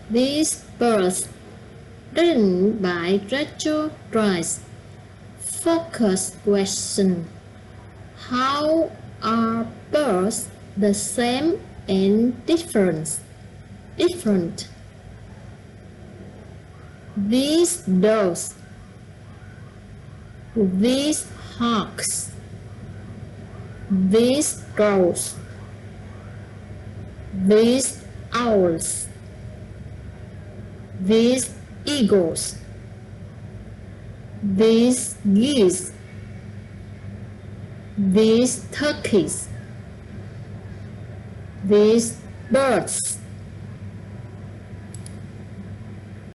These birds, written by Rachel Rice. Focus question. How are birds the same and different? These doves, these hawks, these crows, these owls, these eagles, these geese, these turkeys, these birds,